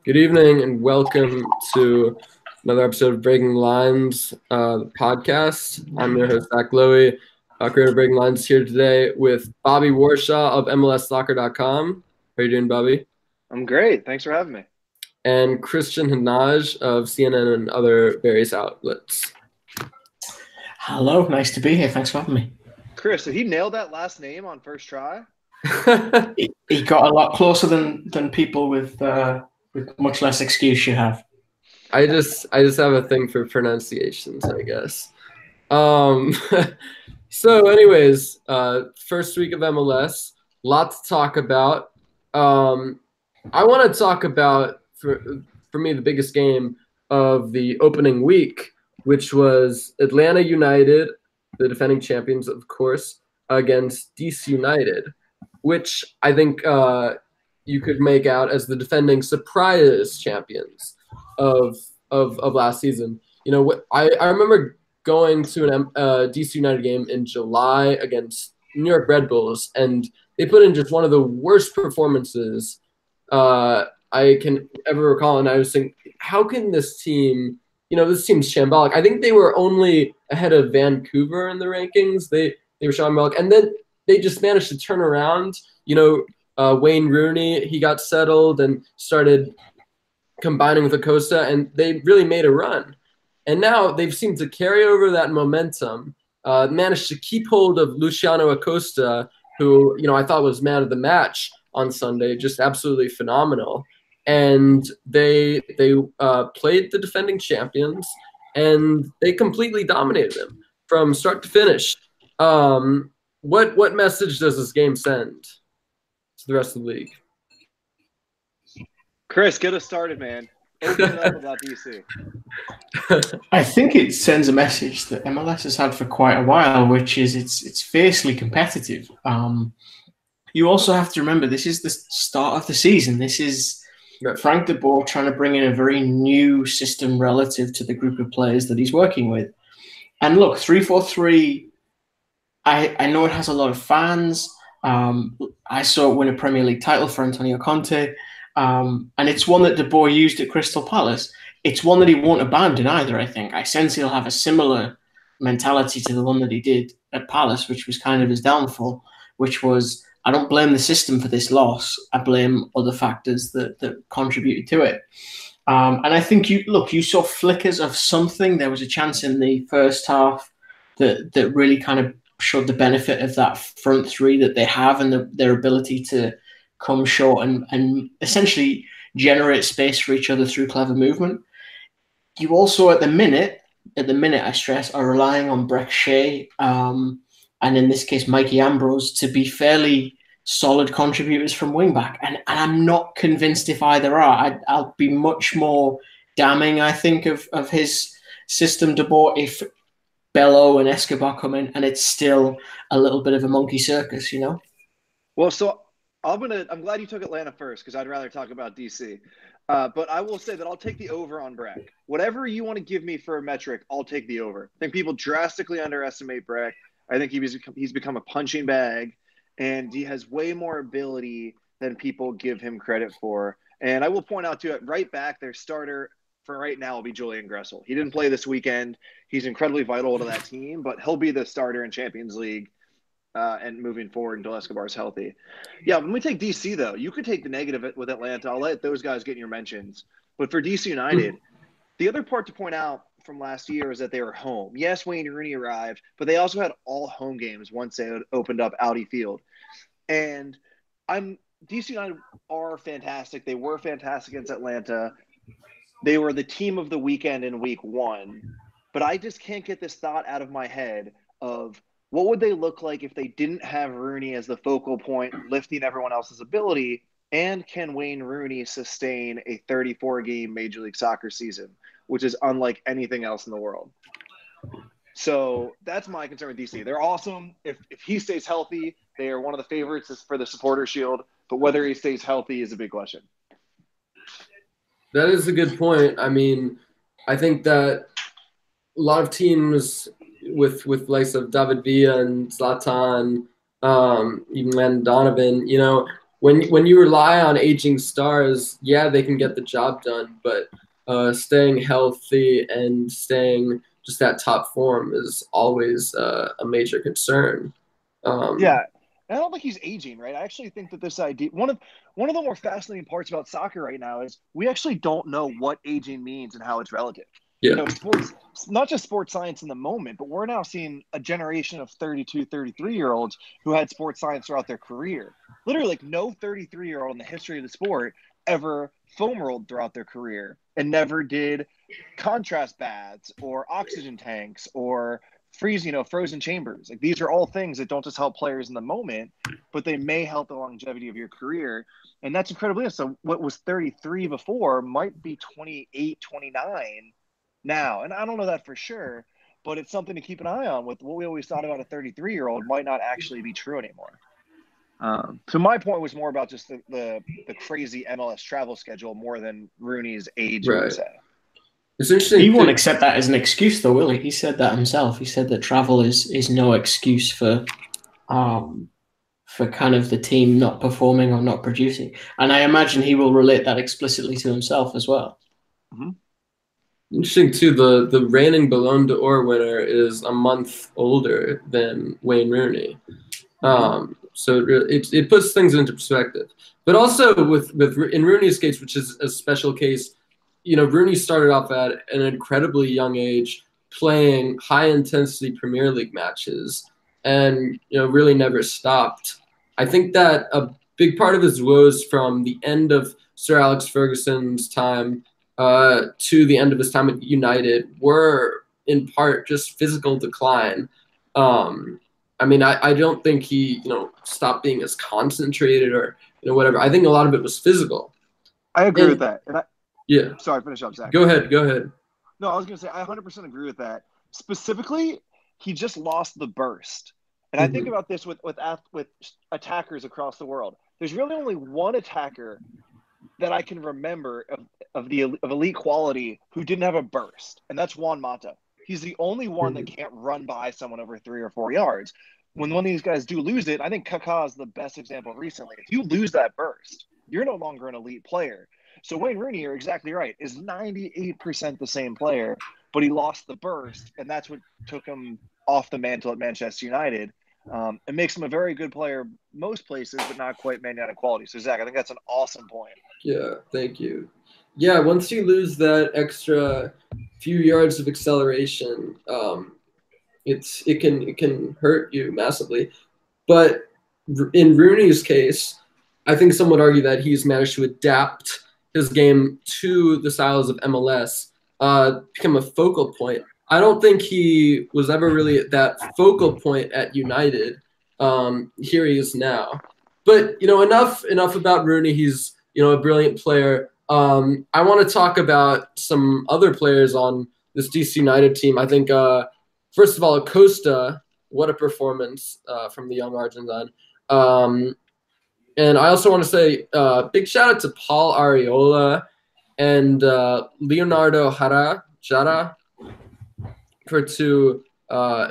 Good evening and welcome to another episode of Breaking Lines podcast. I'm your host, Zach Lowy, creator of Breaking Lines, here today with Bobby Warshaw of MLSsoccer.com. How are you doing, Bobby? I'm great. Thanks for having me. And Kristan Heneage of CNN and other various outlets. Hello, nice to be here. Thanks for having me. Chris, did he nail that last name on first try? He got a lot closer than people with much less excuse you have. I just have a thing for pronunciations, I guess. So anyways, first week of MLS, lot to talk about. I want to talk about, for me, the biggest game of the opening week, which was Atlanta United, the defending champions, of course, against DC United, which I think you could make out as the defending surprise champions of last season. You know, I remember going to a DC United game in July against New York Red Bulls, and they put in just one of the worst performances I can ever recall. And I was thinking, how can this team, this team's shambolic. I think they were only ahead of Vancouver in the rankings. They were shambolic. And then they just managed to turn around. Wayne Rooney, he got settled and started combining with Acosta, and they really made a run. And now they've seemed to carry over that momentum, managed to keep hold of Luciano Acosta, who, I thought was man of the match on Sunday, just absolutely phenomenal. And they played the defending champions, and they completely dominated them from start to finish. What message does this game send to the rest of the league? Chris, get us started, man. Open it up about DC. I think it sends a message that MLS has had for quite a while, which is it's fiercely competitive. You also have to remember this is the start of the season. This is Frank de Boer trying to bring in a very new system relative to the group of players that he's working with. And look, 3-4-3, I know it has a lot of fans. I saw it win a Premier League title for Antonio Conte. And it's one that de Boer used at Crystal Palace. It's one that he won't abandon either, I think. I sense he'll have a similar mentality to the one that he did at Palace, which was kind of his downfall, which was, I don't blame the system for this loss. I blame other factors that contributed to it. And I think you saw flickers of something. There was a chance in the first half that really kind of showed the benefit of that front three that they have and their ability to come short and essentially generate space for each other through clever movement. You also, at the minute, I stress, are relying on Breck Shea, and in this case, Mikey Ambrose, to be fairly solid contributors from wingback. And I'm not convinced if either are. I'll be much more damning, I think, of his system, de Boer, if Bello and Escobar come in and it's still a little bit of a monkey circus, Well, so I'm glad you took Atlanta first, because I'd rather talk about DC. But I will say that I'll take the over on Breck. Whatever you want to give me for a metric, I'll take the over. I think people drastically underestimate Breck. I think he's become a punching bag, and he has way more ability than people give him credit for. And I will point out, too, at right back, their starter for right now will be Julian Gressel. He didn't play this weekend. He's incredibly vital to that team, but he'll be the starter in Champions League and moving forward until Escobar's healthy. Yeah, when we take DC, though, you could take the negative with Atlanta. I'll let those guys get in your mentions. But for DC United, the other part to point out from last year is that they were home. Yes, Wayne Rooney arrived, but they also had all home games once they had opened up Audi Field. And DC United are fantastic. They were fantastic against Atlanta. They were the team of the weekend in week one. But I just can't get this thought out of my head of what would they look like if they didn't have Rooney as the focal point, lifting everyone else's ability, and can Wayne Rooney sustain a 34-game Major League Soccer season, which is unlike anything else in the world? So that's my concern with DC. They're awesome. If he stays healthy, they are one of the favorites for the Supporter Shield, but whether he stays healthy is a big question. That is a good point. I mean, I think that a lot of teams with likes of David Villa and Zlatan, even Landon Donovan, when you rely on aging stars, yeah, they can get the job done, but staying healthy and staying just at top form is always a major concern. Yeah. And I don't think he's aging, right? I actually think that this idea, one of the more fascinating parts about soccer right now is we actually don't know what aging means and how it's relative. Yeah. You know, sports, not just sports science in the moment, but we're now seeing a generation of 32, 33-year-olds who had sports science throughout their career. Literally, like, no 33-year-old in the history of the sport ever foam rolled throughout their career and never did contrast baths or oxygen tanks or frozen chambers. Like, these are all things that don't just help players in the moment, but they may help the longevity of your career. And that's incredibly so what was 33 before might be 28, 29 now. And I don't know that for sure, but it's something to keep an eye on. With what we always thought about a 33-year-old might not actually be true anymore. So my point was more about just the crazy MLS travel schedule more than Rooney's age, I would say. It's interesting. He won't accept that as an excuse, though, will he? He said that himself. He said that travel is no excuse for kind of the team not performing or not producing. And I imagine he will relate that explicitly to himself as well. Mm-hmm. Interesting too. The reigning Ballon d'Or winner is a month older than Wayne Rooney. So it puts things into perspective. But also in Rooney's case, which is a special case, you know, Rooney started off at an incredibly young age playing high-intensity Premier League matches and, you know, really never stopped. I think that a big part of his woes from the end of Sir Alex Ferguson's time to the end of his time at United were, in part, just physical decline. I mean, I don't think he, you know, stopped being as concentrated or, you know, whatever. I think a lot of it was physical. I agree with that. Yeah. Sorry, finish up, Zach. Go ahead. No, I was going to say I 100% agree with that. Specifically, he just lost the burst. And I think about this with attackers across the world. There's really only one attacker that I can remember of elite quality who didn't have a burst, and that's Juan Mata. He's the only one that can't run by someone over 3 or 4 yards. When one of these guys do lose it, I think Kaká is the best example recently. If you lose that burst, you're no longer an elite player. So Wayne Rooney, you're exactly right, is 98% the same player, but he lost the burst, and that's what took him off the mantle at Manchester United. It makes him a very good player most places, but not quite Man United quality. So, Zach, I think that's an awesome point. Yeah, thank you. Yeah, once you lose that extra few yards of acceleration, it can hurt you massively. But in Rooney's case, I think some would argue that he's managed to adapt his game to the styles of MLS, become a focal point. I don't think he was ever really at that focal point at United. Here he is now. But, you know, enough about Rooney. He's, you know, a brilliant player. I want to talk about some other players on this DC United team. I think, first of all, Acosta, what a performance from the young Argentine. And I also want to say big shout out to Paul Arriola and Leonardo Jara for 2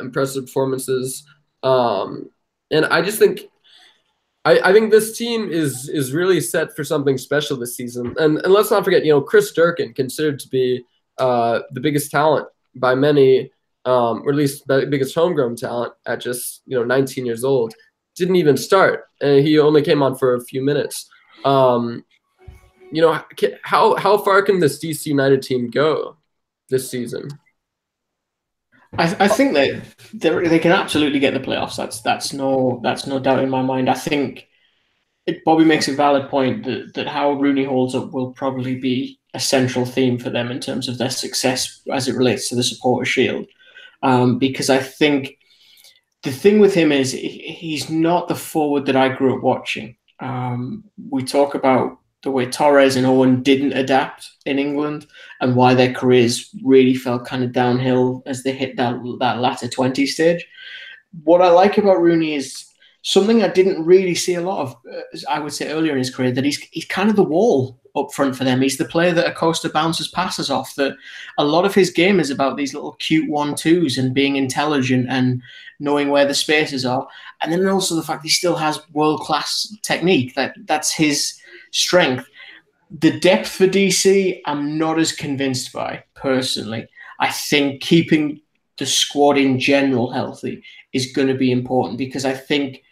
impressive performances. And I just think I think this team is really set for something special this season. And let's not forget, you know, Chris Durkin, considered to be the biggest talent by many, or at least the biggest homegrown talent at just, you know, 19 years old, didn't even start, and he only came on for a few minutes. You know, how far can this DC United team go this season? I think that they can absolutely get the playoffs. That's no doubt in my mind. I think Bobby makes a valid point that how Rooney holds up will probably be a central theme for them in terms of their success as it relates to the Supporters' Shield. Because I think the thing with him is he's not the forward that I grew up watching. We talk about the way Torres and Owen didn't adapt in England and why their careers really fell kind of downhill as they hit that latter 20 stage. What I like about Rooney is something I didn't really see a lot of, I would say earlier in his career, that he's kind of the wall up front for them. He's the player that Acosta bounces passes off. That a lot of his game is about these little cute 1-2s and being intelligent and knowing where the spaces are. And then also the fact he still has world-class technique. That's his strength. The depth for DC, I'm not as convinced by, personally. I think keeping the squad in general healthy is going to be important, because I think,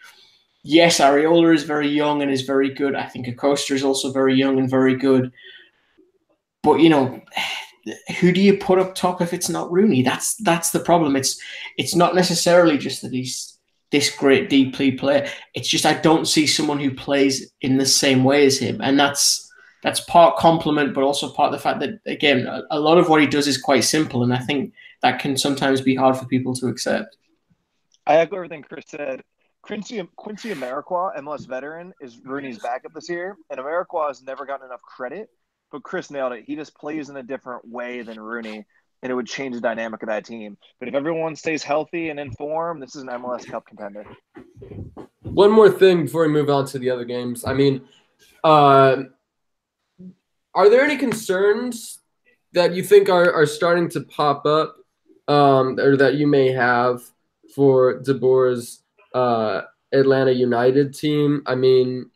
yes, Areola is very young and is very good. I think Acosta is also very young and very good. But, who do you put up top if it's not Rooney? That's the problem. It's not necessarily just that he's this great deep league player. It's just I don't see someone who plays in the same way as him. And that's part compliment, but also part of the fact that, again, a lot of what he does is quite simple. And I think that can sometimes be hard for people to accept. I echo everything Chris said. Quincy Amarikwa, MLS veteran, is Rooney's backup this year. And Amarikwa has never gotten enough credit, but Chris nailed it. He just plays in a different way than Rooney, and it would change the dynamic of that team. But if everyone stays healthy and in form, this is an MLS Cup contender. One more thing before we move on to the other games. I mean, are there any concerns that you think are starting to pop up, or that you may have for De Boer's Atlanta United team? I mean,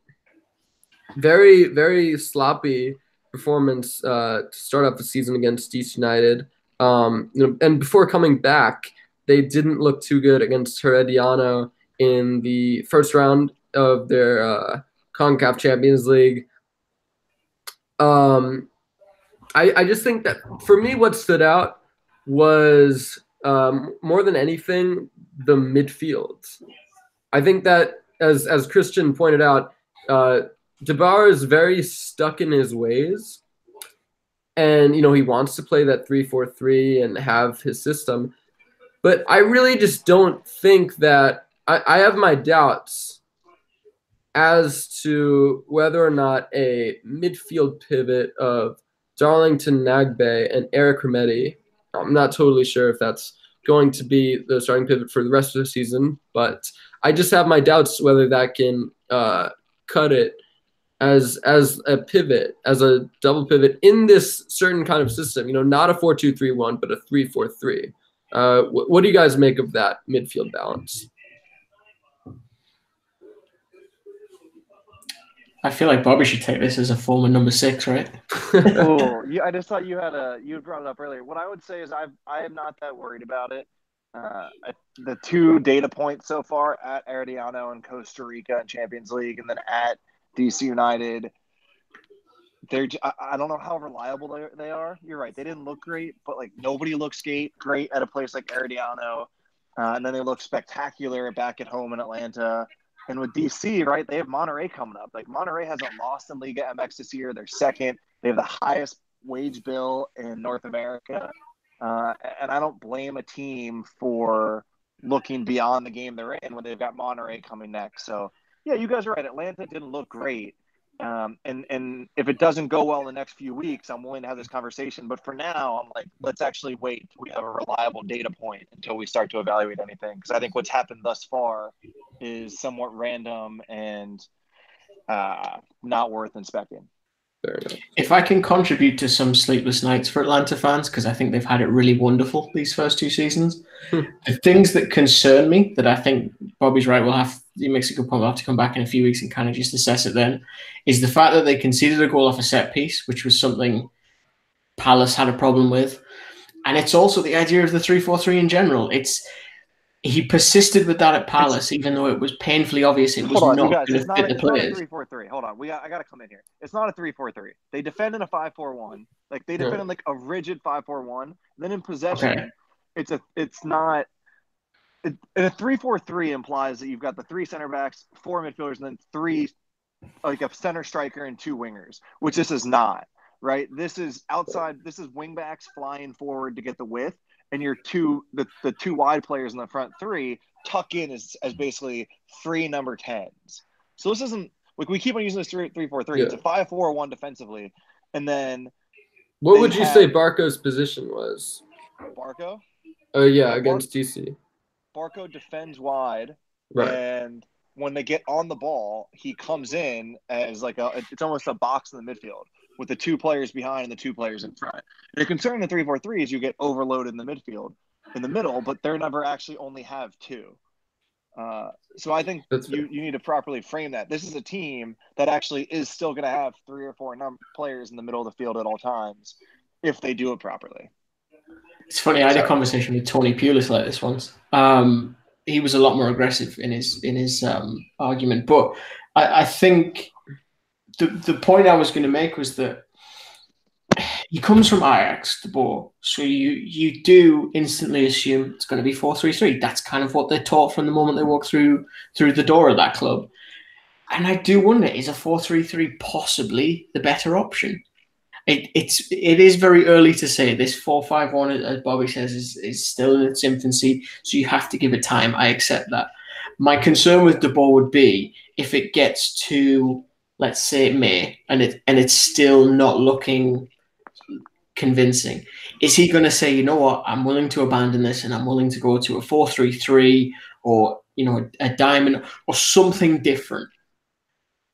very, very sloppy performance to start off the season against DC United. And before coming back, they didn't look too good against Herediano in the first round of their CONCACAF Champions League. I just think that for me, what stood out was more than anything, the midfield. I think that, as Kristan pointed out, De Boer is very stuck in his ways. And, he wants to play that 3-4-3 and have his system. But I really just don't think that – I have my doubts as to whether or not a midfield pivot of Darlington Nagbe and Eric Remedi, I'm not totally sure if that's going to be the starting pivot for the rest of the season, but I just have my doubts whether that can cut it as a pivot, as a double pivot in this certain kind of system, not a 4-2-3-1, but a 3-4-3. What do you guys make of that midfield balance? I feel like Bobby should take this as a former number 6, right? Oh, yeah, I just thought you brought it up earlier. What I would say is I am not that worried about it. The 2 data points so far at Herediano and Costa Rica and Champions League, and then at DC United, I don't know how reliable they are. You're right. They didn't look great, but nobody looks great at a place like Herediano. And then they look spectacular back at home in Atlanta. And with DC, right, they have Monterrey coming up. Monterrey hasn't lost in Liga MX this year. They're second. They have the highest wage bill in North America. And I don't blame a team for looking beyond the game they're in when they've got Monterrey coming next. So, yeah, you guys are right. Atlanta didn't look great. And if it doesn't go well in the next few weeks, I'm willing to have this conversation. But for now, I'm let's actually wait until we have a reliable data point until we start to evaluate anything. Because I think what's happened thus far is somewhat random and not worth inspecting. If I can contribute to some sleepless nights for Atlanta fans, because I think they've had it really wonderful these first 2 seasons, the things that concern me, that I think Bobby's right, he makes a good point, we'll have to come back in a few weeks and kind of just assess it then, is the fact that they conceded a goal off a set piece, which was something Palace had a problem with. And it's also the idea of the 3-4-3 in general. He persisted with that at Palace, even though it was painfully obvious it was not going to fit the players. It's not a 3-4-3. Hold on. I got to come in here. It's not a 3-4-3. They defend in a 5-4-1. They defend in a rigid 5-4-1. Then in possession, it's not – a 3-4-3 implies that you've got the 3 center backs, 4 midfielders, and then 3 – a center striker and 2 wingers, which this is not, right? This is outside – this is wing backs flying forward to get the width. And your the 2 wide players in the front 3 tuck in as basically 3 number 10s. So this isn't we keep on using this 3-4-3. Yeah. It's a 5-4-1 defensively, and then what would you say Barco's position was? Barco? Oh yeah, against DC. Barco defends wide, right? And when they get on the ball, he comes in as it's almost a box in the midfield with the 2 players behind and the 2 players in front. And the concern in the 3-4-3 is you get overloaded in the midfield, in the middle, but they're never actually only have 2. So I think you need to properly frame that. This is a team that actually is still going to have 3 or 4 players in the middle of the field at all times if they do it properly. It's funny. I had a conversation with Tony Pulis like this once. He was a lot more aggressive in his argument, but I think the point I was going to make was that he comes from Ajax, De Boer, so you do instantly assume it's going to be 4-3-3. That's kind of what they're taught from the moment they walk through the door of that club. And I do wonder, is a 4-3-3 possibly the better option? It is very early to say. This 4-5-1, as Bobby says, is still in its infancy, so you have to give it time. I accept that. My concern with De Boer would be if it gets to, let's say, May, and it's still not looking convincing. Is he going to say, you know what, I'm willing to abandon this and I'm willing to go to a 4-3-3 or, a diamond or something different?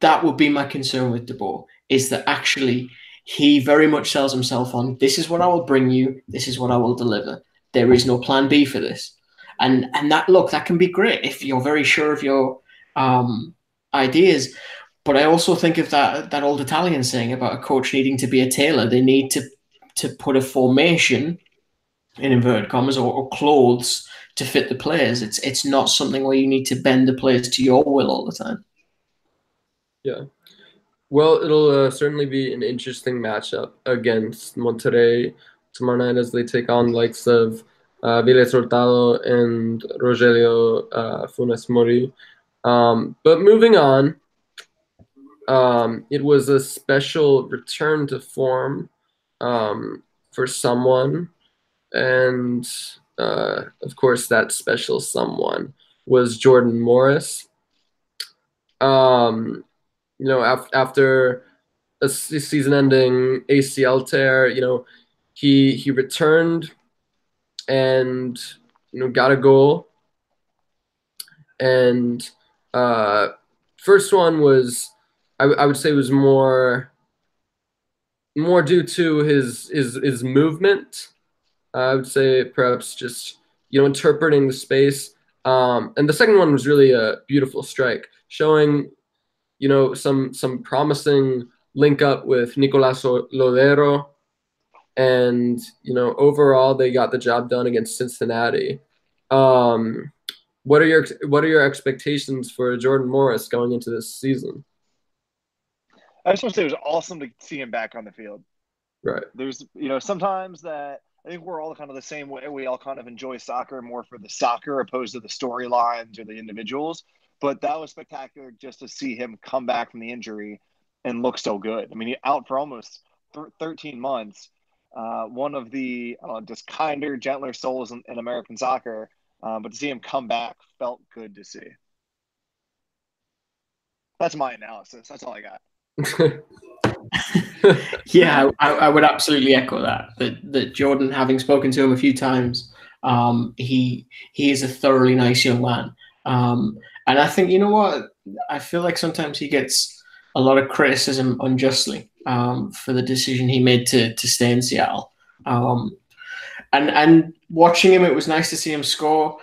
That would be my concern with De Boer, is that actually he very much sells himself on, this is what I will bring you, this is what I will deliver. There is no plan B for this. And that can be great if you're very sure of your ideas. But I also think of that old Italian saying about a coach needing to be a tailor. They need to put a formation, in inverted commas, or clothes to fit the players. It's not something where you need to bend the players to your will all the time. Yeah. Well, it'll certainly be an interesting matchup against Monterrey tomorrow night as they take on the likes of Vélez Hurtado and Rogelio Funes Mori. But moving on, it was a special return to form for someone, and of course that special someone was Jordan Morris. After a season-ending ACL tear, he returned and got a goal. And first one was, I would say, was more due to his movement. I would say perhaps just interpreting the space. And the second one was really a beautiful strike, showing some promising link up with Nicolas Lodero, and overall they got the job done against Cincinnati. What are your expectations for Jordan Morris going into this season? I just want to say it was awesome to see him back on the field. Right. There's sometimes that I think we're all kind of the same way. We all kind of enjoy soccer more for the soccer opposed to the storylines or the individuals. But that was spectacular just to see him come back from the injury and look so good. I mean, he's out for almost 13 months. One of the just kinder, gentler souls in American soccer. But to see him come back felt good to see. That's my analysis. That's all I got. Yeah, I would absolutely echo that. That Jordan, having spoken to him a few times, he is a thoroughly nice young man. And I think, I feel like sometimes he gets a lot of criticism unjustly for the decision he made to stay in Seattle. And watching him, it was nice to see him score.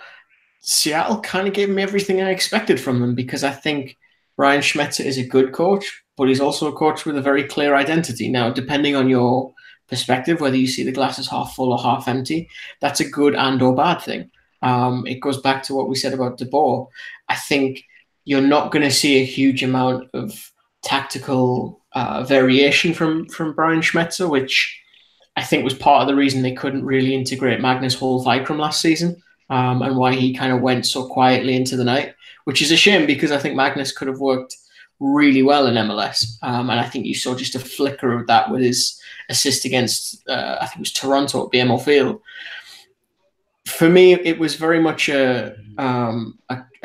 Seattle kind of gave me everything I expected from them, because I think Brian Schmetzer is a good coach, but he's also a coach with a very clear identity. Now, depending on your perspective, whether you see the glass as half full or half empty, that's a good and or bad thing. It goes back to what we said about De Boer. I think you're not going to see a huge amount of tactical variation from Brian Schmetzer, which I think was part of the reason they couldn't really integrate Magnus Hall-Vikram last season, and why he kind of went so quietly into the night, which is a shame, because I think Magnus could have worked really well in MLS. And I think you saw just a flicker of that with his assist against, I think it was Toronto at BMO Field. For me, it was very much a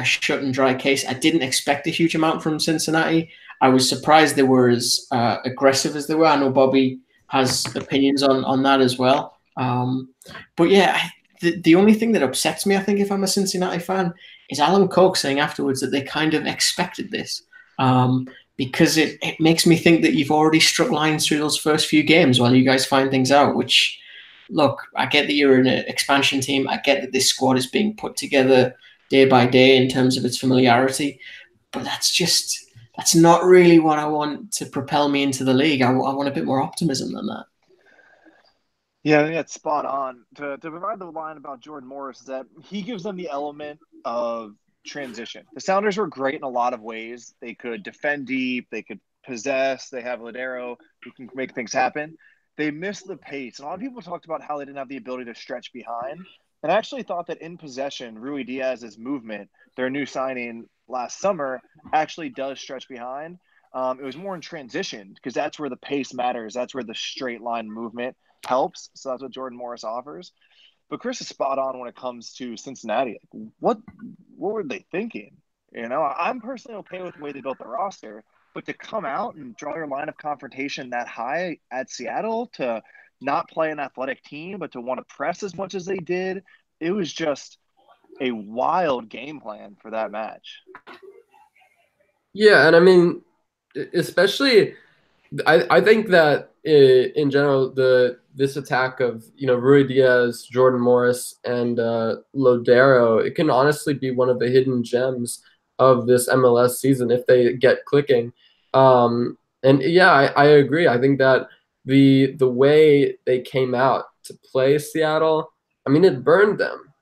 shut and dry case. I didn't expect a huge amount from Cincinnati. I was surprised they were as aggressive as they were. I know Bobby has opinions on that as well. But yeah, the only thing that upsets me, I think, if I'm a Cincinnati fan, is Alan Coke saying afterwards that they kind of expected this. Because it makes me think that you've already struck lines through those first few games while you guys find things out, which, look, I get that you're in an expansion team. I get that this squad is being put together day by day in terms of its familiarity, but that's not really what I want to propel me into the league. I want a bit more optimism than that. Yeah, I think that's spot on. To provide the line about Jordan Morris is that he gives them the element of transition. The Sounders were great in a lot of ways. They could defend deep, they could possess, they have Ladero who can make things happen. They missed the pace. And a lot of people talked about how they didn't have the ability to stretch behind. And I actually thought that in possession, Rui Diaz's movement, their new signing last summer, actually does stretch behind. It was more in transition because that's where the pace matters. That's where the straight line movement helps. So that's what Jordan Morris offers. But Chris is spot on when it comes to Cincinnati. What were they thinking? I'm personally okay with the way they built the roster, but to come out and draw your line of confrontation that high at Seattle, to not play an athletic team, but to want to press as much as they did, it was just a wild game plan for that match. Yeah, and I mean, especially, I think that in general, this attack of Rui Diaz, Jordan Morris, and Lodero, it can honestly be one of the hidden gems of this MLS season if they get clicking. And yeah, I agree. I think that the way they came out to play Seattle, I mean, it burned them.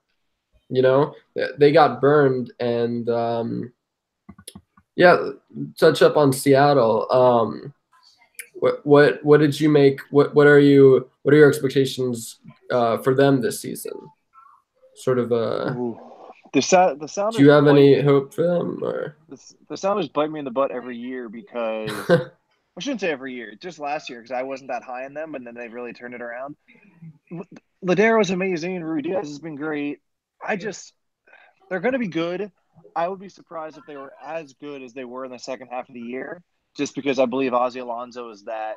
They got burned, and yeah, touch up on Seattle. What did you make? What are your expectations for them this season? Sort of the Sounders. Do you have any hope for them, or the Sounders bite me in the butt every year because I shouldn't say every year, just last year because I wasn't that high in them, and then they really turned it around. Ladero is amazing. Rui Diaz has been great. They're going to be good. I would be surprised if they were as good as they were in the second half of the year, just because I believe Ozzie Alonso is that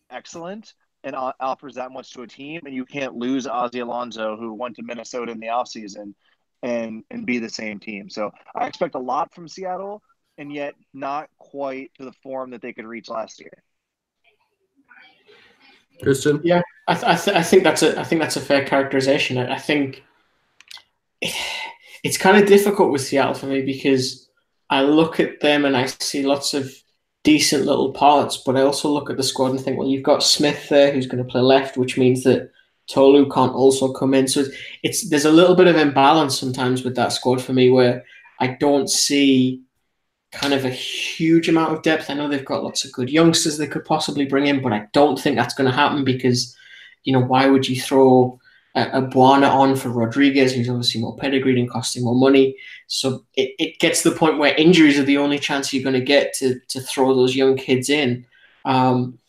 excellent and offers that much to a team, and you can't lose Ozzie Alonso, who went to Minnesota in the offseason, and be the same team. So I expect a lot from Seattle, and yet not quite to the form that they could reach last year. Kristan? Yeah, I think that's a fair characterization. I think it's kind of difficult with Seattle for me because I look at them and I see lots of decent little parts, but I also look at the squad and think, well, you've got Smith there who's going to play left, which means that Tolu can't also come in. So there's a little bit of imbalance sometimes with that squad for me where I don't see kind of a huge amount of depth. I know they've got lots of good youngsters they could possibly bring in, but I don't think that's going to happen because, why would you throw a Buana on for Rodriguez, who's obviously more pedigreed and costing more money? So it gets to the point where injuries are the only chance you're going to get to throw those young kids in. In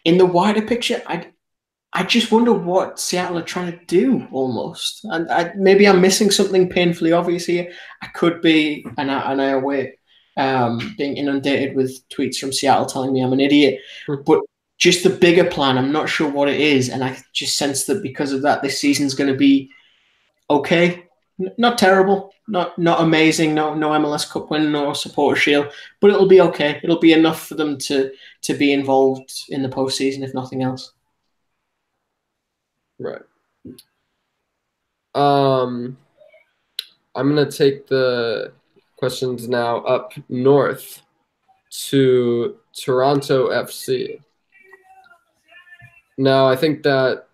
the wider picture, I just wonder what Seattle are trying to do almost. And maybe I'm missing something painfully obvious here. I could be, and I await being inundated with tweets from Seattle telling me I'm an idiot. But just the bigger plan, I'm not sure what it is. And I just sense that because of that, this season's going to be okay. Not terrible, not amazing, no MLS Cup win, no supporter shield, but it'll be okay. It'll be enough for them to be involved in the postseason, if nothing else. Right. I'm going to take the questions now up north to Toronto FC. Now, I think that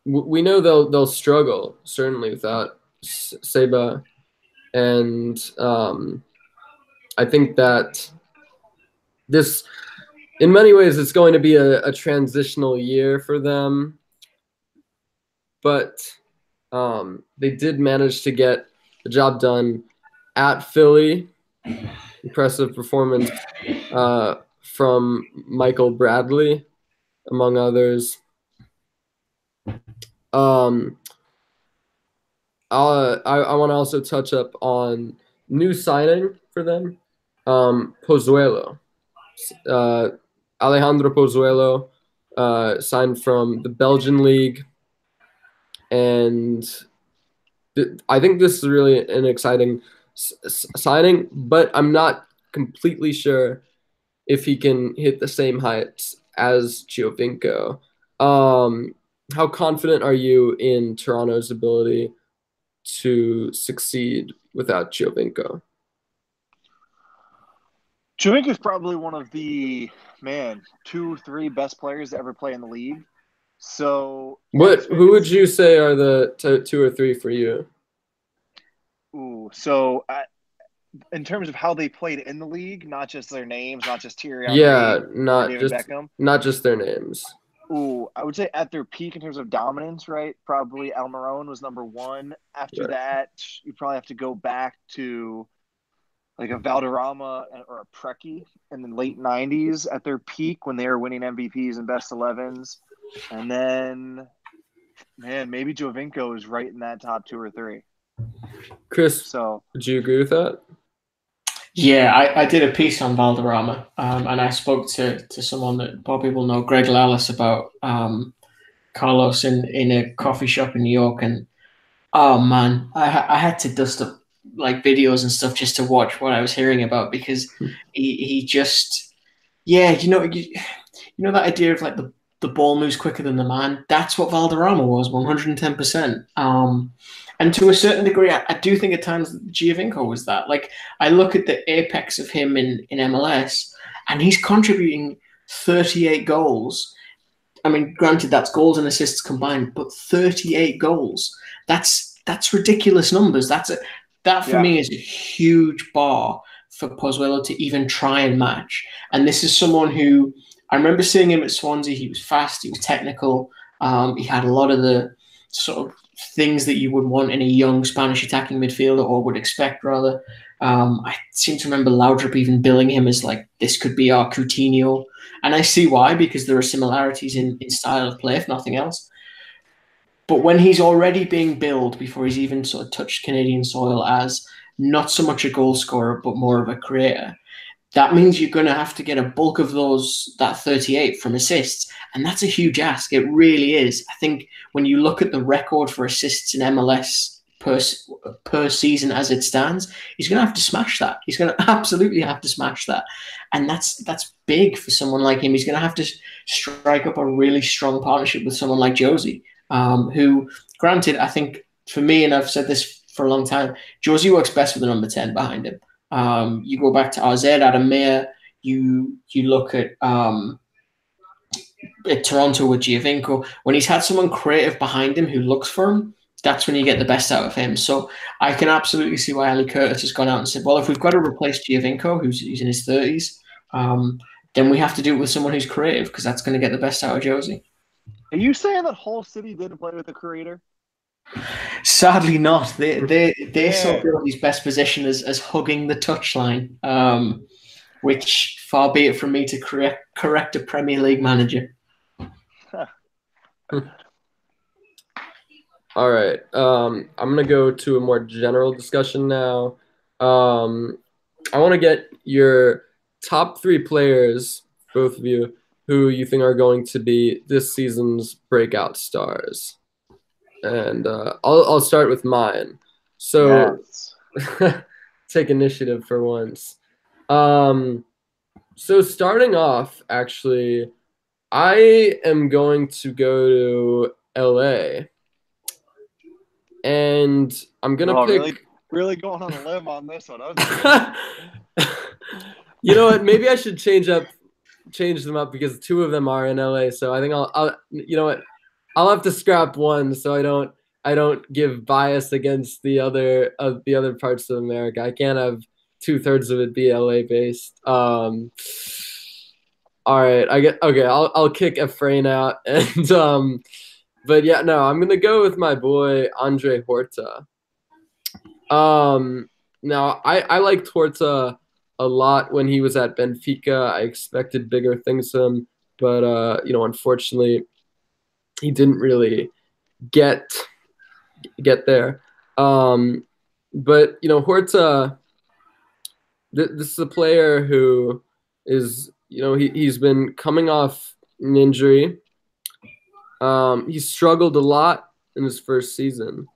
we know they'll struggle, certainly, without Seba. And I think that this, in many ways, it's going to be a transitional year for them. But they did manage to get the job done at Philly. Impressive performance from Michael Bradley, among others. I want to also touch up on new signing for them, Pozuelo. Alejandro Pozuelo signed from the Belgian league, and I think this is really an exciting signing, but I'm not completely sure if he can hit the same heights as Giovinco. How confident are you in Toronto's ability to succeed without Giovinco? Giovinco is probably one of the 2-3 best players to ever play in the league. So who would you say are the 2 or 3 for you? In terms of how they played in the league, not just their names, not just Thierry Henry, David Beckham. Not just their names. I would say at their peak in terms of dominance, right? Probably Almiron was number 1. After that, you probably have to go back to like a Valderrama or a Preki in the late 90s at their peak when they were winning MVPs and best 11s. And then, maybe Giovinco is right in that top 2 or 3. Chris, would you agree with that? Yeah, I did a piece on Valderrama, and I spoke to someone that Bobby will know, Greg Lallis, about Carlos in a coffee shop in New York, and oh man, I had to dust up like videos and stuff just to watch what I was hearing about, because he just, you know that idea of like the ball moves quicker than the man. That's what Valderrama was, 110%. And to a certain degree, I do think at times Giovinco was that. Like, I look at the apex of him in MLS, and he's contributing 38 goals. I mean, granted, that's goals and assists combined, but 38 goals. That's ridiculous numbers. That for me is a huge bar for Pozuelo to even try and match. And this is someone who, I remember seeing him at Swansea. He was fast, he was technical. He had a lot of the sort of things that you would want in a young Spanish attacking midfielder, or would expect rather. I seem to remember Laudrup even billing him as like, this could be our Coutinho. And I see why, because there are similarities in style of play, if nothing else. But when he's already being billed before he's even sort of touched Canadian soil as not so much a goal scorer, but more of a creator, that means you're going to have to get a bulk of that 38 from assists. And that's a huge ask. It really is. I think when you look at the record for assists in MLS per season as it stands, he's going to have to smash that. He's going to absolutely have to smash that. And that's big for someone like him. He's going to have to strike up a really strong partnership with someone like Josie, who, granted, I think for me, and I've said this for a long time, Josie works best with the number 10 behind him. You go back to RZ, Adam Meyer, you look at Toronto with Giovinco. When he's had someone creative behind him who looks for him, that's when you get the best out of him. So I can absolutely see why Ali Curtis has gone out and said, well, if we've got to replace Giovinco, who's in his 30s, then we have to do it with someone who's creative, because that's going to get the best out of Josie. Are you saying that Hull City didn't play with a creator? Sadly not. They saw Joey's best position as hugging the touchline, which far be it from me to correct a Premier League manager. All right. I'm going to go to a more general discussion now. I want to get your top 3 players, both of you, who you think are going to be this season's breakout stars. And I'll start with mine. So take initiative for once. So starting off, actually, I am going to go to LA. And I'm going to pick... Really going on a limb on this one. You know what? Maybe I should change them up, because 2 of them are in LA. So I think I'll you know what? I'll have to scrap one so I don't give bias against the other parts of America. I can't have 2/3 of it be LA based. All right, I'll kick Efrain out, and but yeah, no, I'm gonna go with my boy Andre Horta. Now I liked Horta a lot when he was at Benfica. I expected bigger things from him, but unfortunately, he didn't really get there. But Horta, this is a player who is, he's been coming off an injury. He struggled a lot in his first season.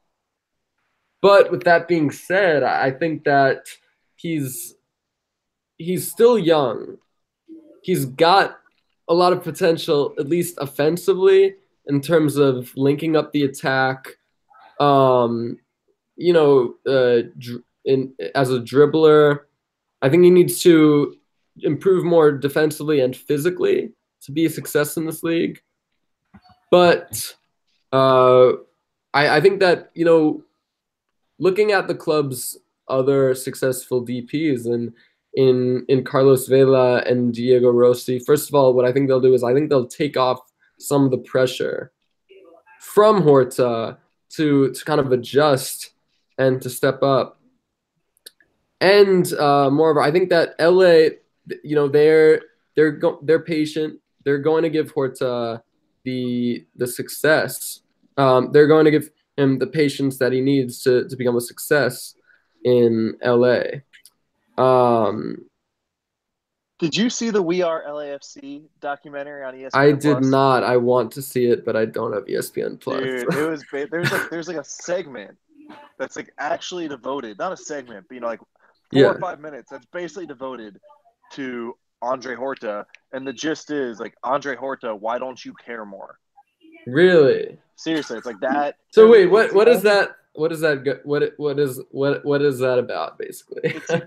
But with that being said, I think that he's still young. He's got a lot of potential, at least offensively, in terms of linking up the attack. As a dribbler, I think he needs to improve more defensively and physically to be a success in this league. But I think that, looking at the club's other successful DPs and in Carlos Vela and Diego Rossi, first of all, what I think they'll do is I think they'll take off some of the pressure from Horta to kind of adjust and to step up. And moreover, I think that LA, they're patient. They're going to give Horta the success. They're going to give him the patience that he needs to become a success in LA. Did you see the We Are LAFC documentary on ESPN? I did not. I want to see it, but I don't have ESPN Plus. Dude, it was there's like a segment that's like actually devoted, not a segment, but like 4 or 5 minutes that's basically devoted to Andre Horta, and the gist is like, Andre Horta, why don't you care more? Really? Seriously, it's like that. So wait, what is that? What is that? What is that about? Basically,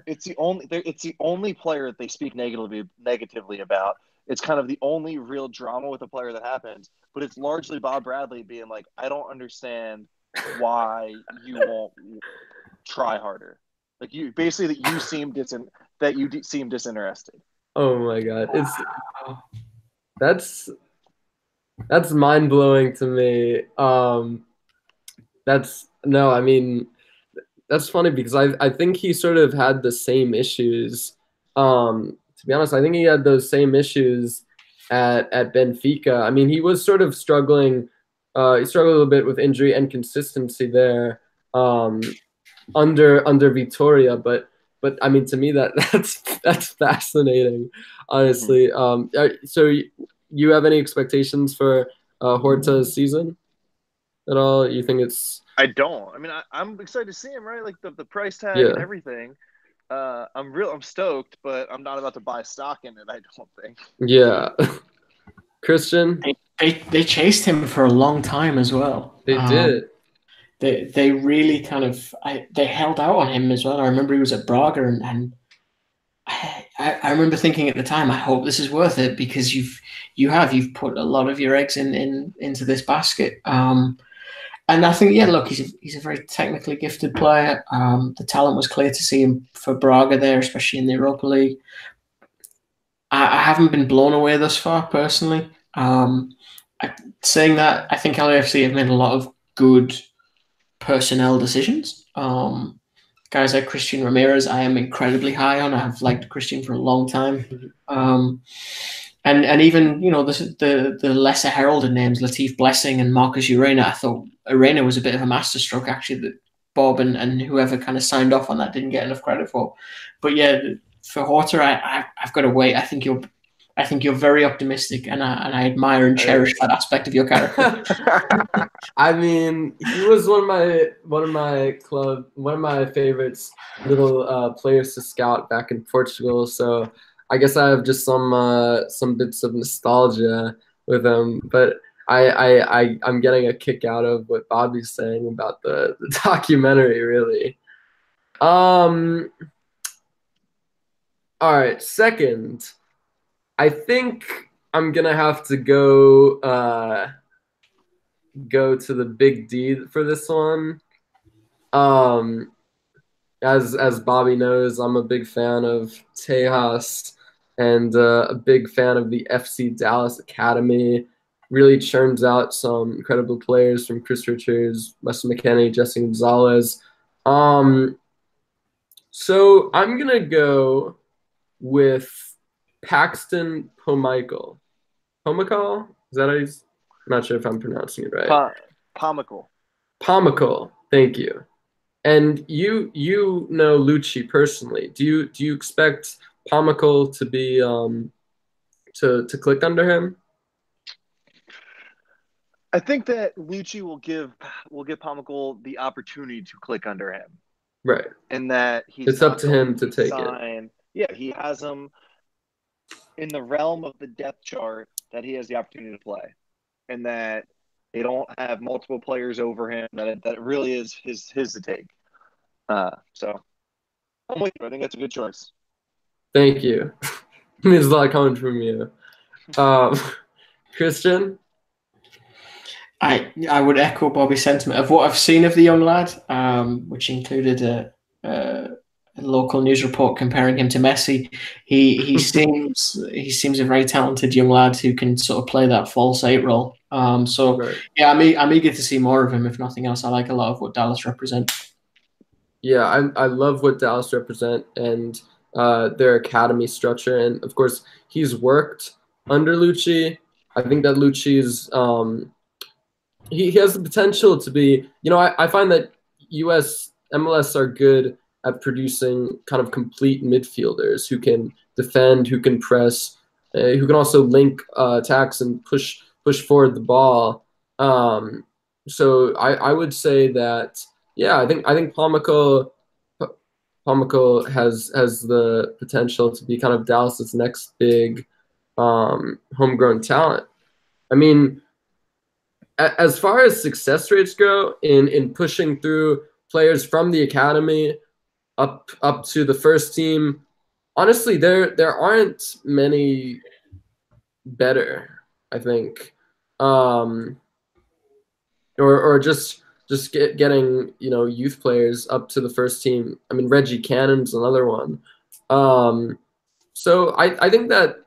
it's the only player that they speak negatively about. It's kind of the only real drama with a player that happens, but it's largely Bob Bradley being like, I don't understand why you won't try harder. Like, you basically that you seem disinterested. Oh my God, that's mind blowing to me. That's funny because I think he sort of had the same issues. To be honest, I think he had those same issues at Benfica. I mean, he was sort of struggling. He struggled a little bit with injury and consistency there under Vitoria, but I mean, to me that's fascinating, honestly. So you have any expectations for Horta's season at all? You think it's? I don't. I mean, I'm excited to see him, right? Like the price tag and everything. I'm stoked, but I'm not about to buy stock in it, I don't think. Yeah. Kristan? They chased him for a long time as well. They did. They really kind of they held out on him as well. I remember he was at Braga, and I remember thinking at the time, I hope this is worth it, because you've put a lot of your eggs into this basket. And I think, look, he's a very technically gifted player. The talent was clear to see him for Braga there, especially in the Europa League. I haven't been blown away thus far, personally. Saying that, I think LAFC have made a lot of good personnel decisions. Guys like Christian Ramirez, I am incredibly high on. I've liked Christian for a long time. And even, the lesser heralded names, Latif Blessing and Marcus Urena, I thought Urena was a bit of a masterstroke, actually, that Bob and whoever kind of signed off on that didn't get enough credit for. But yeah, for Horta, I've got to wait. I think you're very optimistic, and I admire and cherish that aspect of your character. I mean, he was one of my favorites, little players to scout back in Portugal. So I guess I have just some bits of nostalgia with him, but I'm getting a kick out of what Bobby's saying about the documentary, really. All right, second, I think I'm gonna have to go to the big D for this one. As Bobby knows, I'm a big fan of Tejas and a big fan of the FC Dallas Academy. Really churns out some incredible players, from Chris Richards, Weston McKennie, Jesse Gonzalez. So I'm gonna go with Paxton Pomical. Pomical? Is that how he's? I'm not sure if I'm pronouncing it right. Pomical. Pomical. Thank you. And you know Lucci personally. Do you expect Pomical to be to click under him? I think that Lucci will give Pomykal the opportunity to click under him, Right. and that he's It's up not to going him to take it. sign. Yeah, he has him in the realm of the depth chart that he has the opportunity to play, and that they don't have multiple players over him. That it really is his to take. So I'm with you. I think that's a good choice. Thank you. It means a lot coming from you. Kristan? I would echo Bobby's sentiment of what I've seen of the young lad, which included a local news report comparing him to Messi. He seems a very talented young lad who can sort of play that false 8 role. Right. Yeah, I'm eager to see more of him. If nothing else, I like a lot of what Dallas represent. Yeah, I love what Dallas represent and their academy structure, and of course he's worked under Lucci. I think that Lucci's he has the potential to be. I find that U.S. MLS are good at producing kind of complete midfielders who can defend, who can press, who can also link attacks and push forward the ball. So I would say that, yeah, I think Pomykal has the potential to be kind of Dallas's next big homegrown talent. I mean, as far as success rates go in pushing through players from the academy up to the first team, honestly, there aren't many better, I think, or just getting youth players up to the first team. I mean, Reggie Cannon's another one. So I think that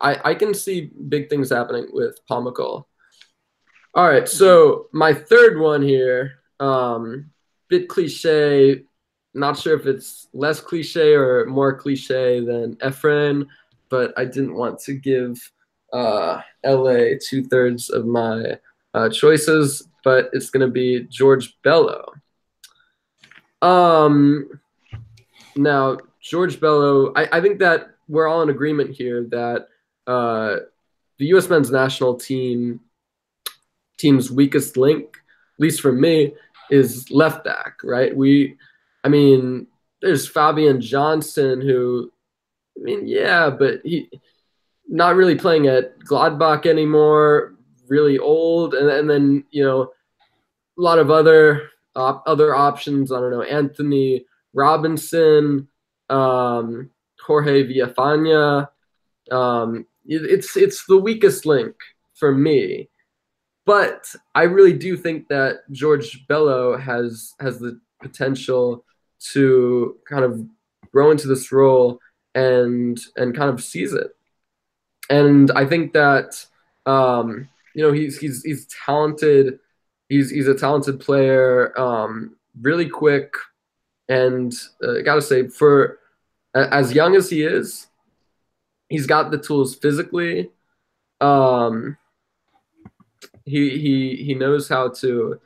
I can see big things happening with Pomykal. All right, so my third one here, bit cliche. Not sure if it's less cliche or more cliche than Efren, but I didn't want to give LA 2/3 of my choices, but it's going to be George Bello. Now, George Bello, I think that we're all in agreement here that the U.S. men's national team's weakest link, at least for me, is left back, right? There's Fabian Johnson who, yeah, but he not really playing at Gladbach anymore, really old, and then a lot of other options. I don't know, Anthony Robinson, Jorge Villafaña. It's the weakest link for me. But I really do think that George Bello has the potential to kind of grow into this role and kind of seize it. And I think that he's talented. He's a talented player, really quick, and I gotta say, for as young as he is, he's got the tools physically. He knows how to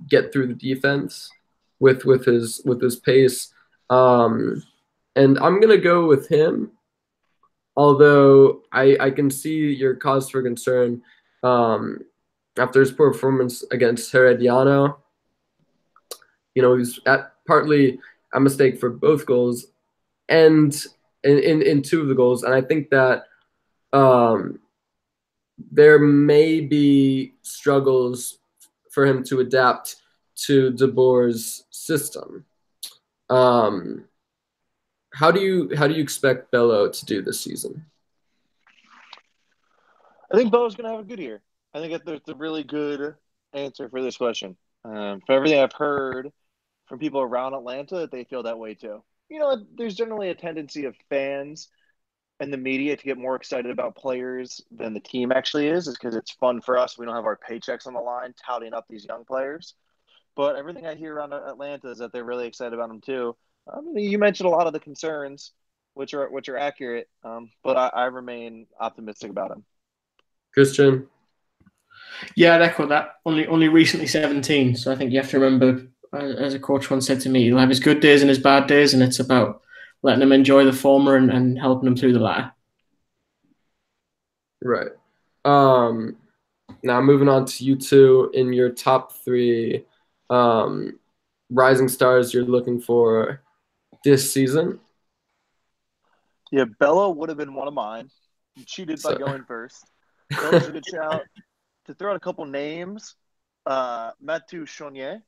get through the defense with his pace, and I'm gonna go with him. Although I can see your cause for concern after his poor performance against Herediano. He's partly a mistake for both goals, and in two of the goals, and I think that there may be struggles for him to adapt to De Boer's system. How do you expect Bello to do this season? I think Bello's going to have a good year. I think that's a really good answer for this question. For everything I've heard from people around Atlanta, they feel that way too. There's generally a tendency of fans and the media to get more excited about players than the team actually is because it's fun for us. We don't have our paychecks on the line touting up these young players. But everything I hear around Atlanta is that they're really excited about them too. You mentioned a lot of the concerns, which are accurate, but I remain optimistic about him. Kristan? Yeah, I'd echo that. Only recently 17, so I think you have to remember, as a coach once said to me, he'll have his good days and his bad days, and it's about letting him enjoy the former and helping him through the latter. Right. Now moving on to you two in your top three rising stars you're looking for this season. Yeah, Bella would have been one of mine. You cheated by going first. Bella's a good shout. To throw out a couple names, Mathieu Chonier,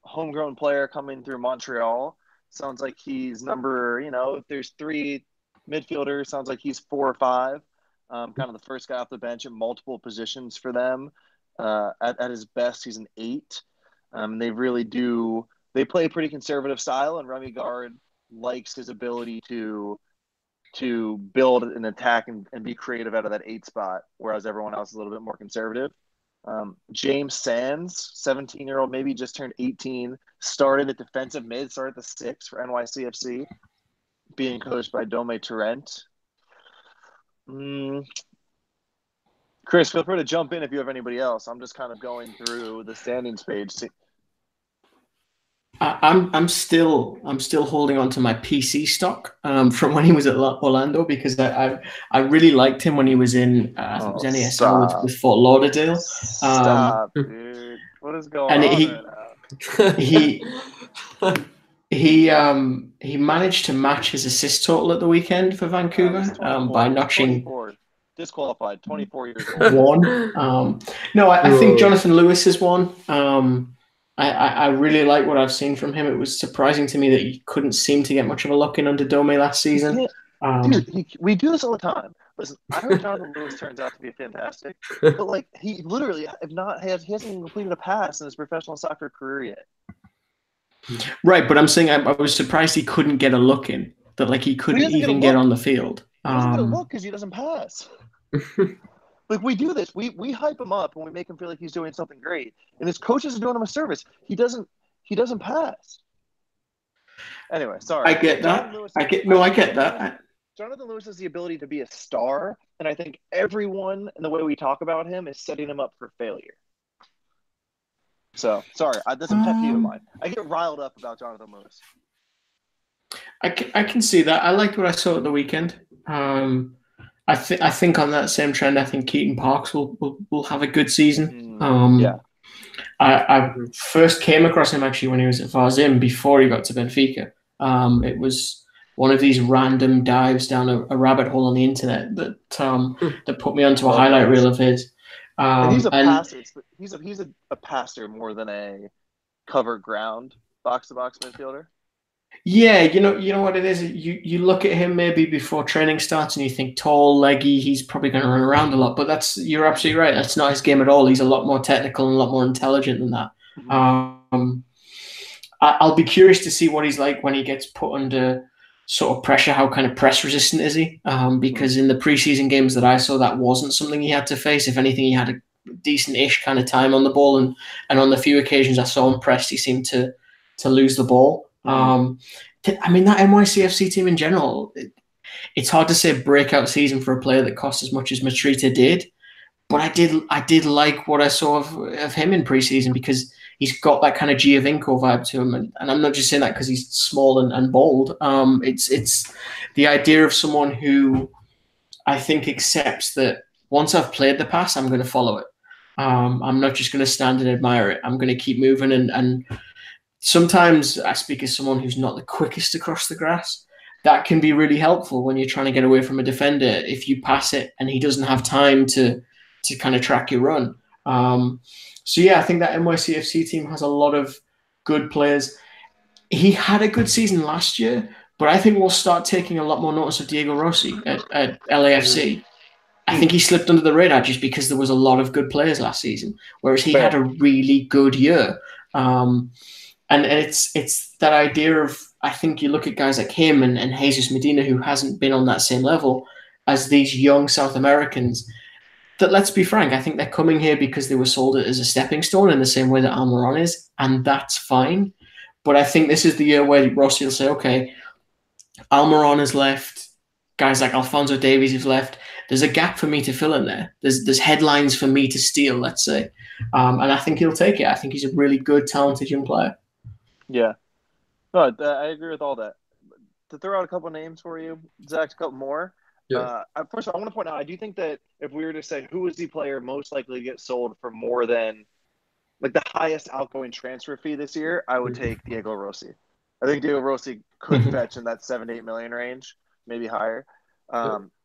homegrown player coming through Montreal. Sounds like he's if there's three midfielders, sounds like he's 4 or 5. Kind of the first guy off the bench at multiple positions for them. At his best, he's an 8. They play a pretty conservative style, and Remy Gard likes his ability to build an attack and be creative out of that 8 spot, whereas everyone else is a little bit more conservative. James Sands, 17-year-old, maybe just turned 18, started at defensive mid, started at the 6 for NYCFC, being coached by Dome Torrent. Chris, feel free to jump in if you have anybody else. I'm just kind of going through the standings page. I'm still holding on to my PC stock from when he was at Orlando, because I really liked him when he was in I think it was NASL with Fort Lauderdale. Stop, dude. What is going on right now? He managed to match his assist total at the weekend for Vancouver by notching 24. Disqualified, 24 years one. old. I think Jonathan Lewis has won. I really like what I've seen from him. It was surprising to me that he couldn't seem to get much of a look in under Dome last season. Dude, we do this all the time. Listen, I heard Jonathan Lewis turns out to be fantastic, but he literally he hasn't even completed a pass in his professional soccer career yet. Right, but I'm saying I was surprised he couldn't get a look in. That he couldn't even get on the field. He doesn't get a look because he doesn't pass. We do this. We hype him up and we make him feel like he's doing something great, and his coaches are doing him a service. He doesn't pass. Anyway, sorry. I get that. I get that. Jonathan Lewis has the ability to be a star, and I think everyone in the way we talk about him is setting him up for failure. So, sorry, that's a pet peeve of mine. I get riled up about Jonathan Lewis. I can see that. I liked what I saw at the weekend. I think on that same trend, I think Keaton Parks will have a good season. I first came across him actually when he was at Varzim before he got to Benfica. It was one of these random dives down a rabbit hole on the internet that put me onto a highlight reel of his. And he's a passer. He's a passer more than a cover ground box-to-box midfielder. Yeah, you know what it is. You look at him maybe before training starts and you think tall, leggy. He's probably going to run around a lot, but you're absolutely right. That's not his game at all. He's a lot more technical and a lot more intelligent than that. Mm-hmm. I'll be curious to see what he's like when he gets put under sort of pressure. How kind of press resistant is he? Because in the preseason games that I saw, that wasn't something he had to face. If anything, he had a decent-ish kind of time on the ball, and on the few occasions I saw him pressed, he seemed to lose the ball. That NYCFC team in general, it's hard to say a breakout season for a player that cost as much as Matrita did, but I did like what I saw of him in preseason, because he's got that kind of Giovinco vibe to him, and I'm not just saying that because he's small and bold. It's the idea of someone who I think accepts that once I've played the pass, I'm going to follow it. I'm not just going to stand and admire it. I'm going to keep moving, and sometimes I speak as someone who's not the quickest across the grass. That can be really helpful when you're trying to get away from a defender. If you pass it and he doesn't have time to kind of track your run. I think that NYCFC team has a lot of good players. He had a good season last year, but I think we'll start taking a lot more notice of Diego Rossi at LAFC. I think he slipped under the radar just because there was a lot of good players last season, whereas he had a really good year. And it's that idea of, I think you look at guys like him and Jesus Medina, who hasn't been on that same level as these young South Americans, that, let's be frank, I think they're coming here because they were sold as a stepping stone in the same way that Almiron is, and that's fine. But I think this is the year where Rossi will say, okay, Almiron has left, guys like Alphonso Davies have left, there's a gap for me to fill in there. There's headlines for me to steal, let's say. And I think he'll take it. I think he's a really good, talented young player. Yeah. No, I agree with all that. To throw out a couple names for you, Zach, a couple more. Yeah. First of all, I want to point out, I do think that if we were to say who is the player most likely to get sold for more than like the highest outgoing transfer fee this year, I would take Diego Rossi. I think Diego Rossi could fetch in that 7-8 million range, maybe higher.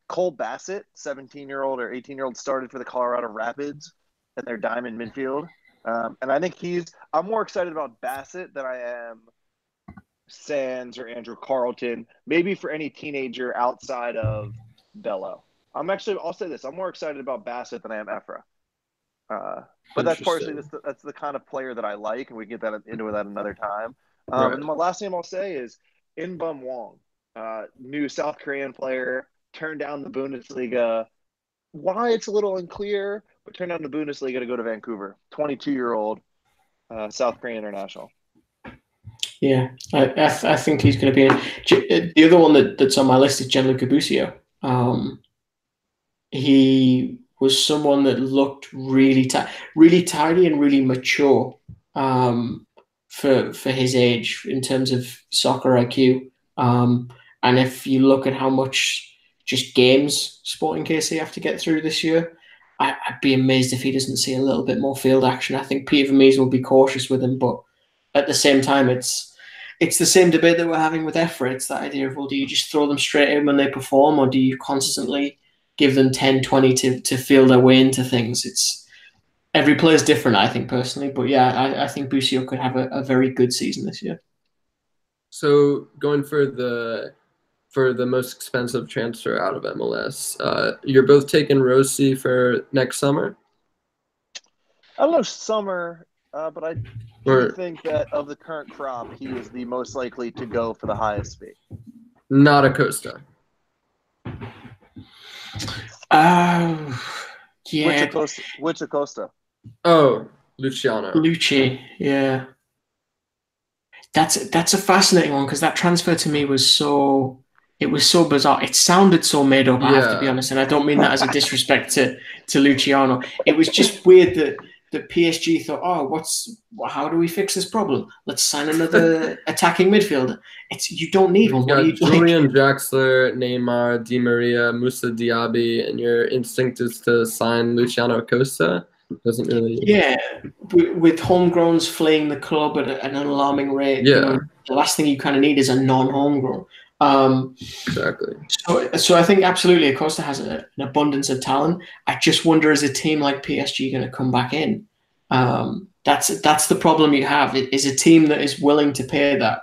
Cole Bassett, 17-year-old or 18-year-old, started for the Colorado Rapids at their diamond midfield. And I think I'm more excited about Bassett than I am Sands or Andrew Carlton, maybe for any teenager outside of Bello. I'll say this, I'm more excited about Bassett than I am Efra. But that's partially that's the kind of player that I like, and we can get into that another time. Right. And my last name I'll say is Inbum Wong, new South Korean player, turned down the Bundesliga. Why, it's a little unclear, but turned down the Bundesliga to go to Vancouver. 22-year-old South Korean international. Yeah, I think he's going to be in. The other one that's on my list is Gianluca Busio. He was someone that looked really tidy and really mature for his age in terms of soccer IQ. And if you look at how much just games Sporting KC have to get through this year, I'd be amazed if he doesn't see a little bit more field action. I think Peter Vermees will be cautious with him, but at the same time, it's the same debate that we're having with Efra. It's that idea of, well, do you just throw them straight in when they perform, or do you constantly give them 10, 20 to feel their way into things? It's every player's different, I think, personally. But yeah, I think Busio could have a very good season this year. So going for the most expensive transfer out of MLS, you're both taking Rossi for next summer? I don't know summer, but I do think that of the current crop, he is the most likely to go for the highest fee. Not Acosta. Yeah. Which Acosta? Oh, Luciano. Lucci, yeah. That's a fascinating one, because that transfer to me was so bizarre. It sounded so made up, I have to be honest, and I don't mean that as a disrespect to Luciano. It was just weird that PSG thought, how do we fix this problem? Let's sign another attacking midfielder. You don't need one. Julian Draxler, Neymar, Di Maria, Moussa Diaby, and your instinct is to sign Luciano Acosta? Doesn't really. Yeah, with homegrowns fleeing the club at an alarming rate. Yeah, the last thing you kind of need is a non-homegrown. Exactly. So I think absolutely Acosta has an abundance of talent. I just wonder, is a team like PSG going to come back in? That's the problem you have. Is a team that is willing to pay that,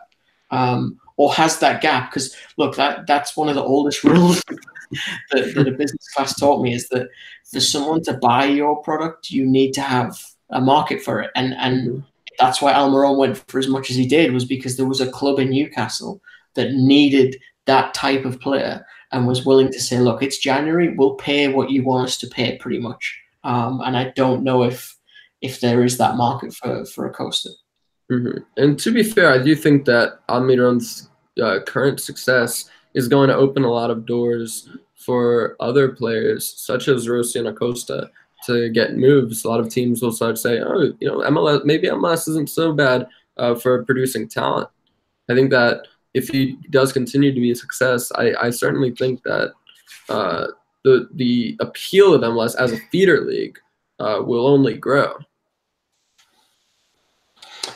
or has that gap? Because look, that's one of the oldest rules that a business class taught me, is that for someone to buy your product, you need to have a market for it, and that's why Almiron went for as much as he did, was because there was a club in Newcastle that needed that type of player and was willing to say, look, it's January, we'll pay what you want us to pay, pretty much. And I don't know if there is that market for Acosta. And to be fair, I do think that Almiron's current success is going to open a lot of doors for other players, such as Rossi and Acosta, to get moves. A lot of teams will start saying, MLS isn't so bad for producing talent. I think that if he does continue to be a success, I certainly think that the appeal of MLS as a feeder league will only grow.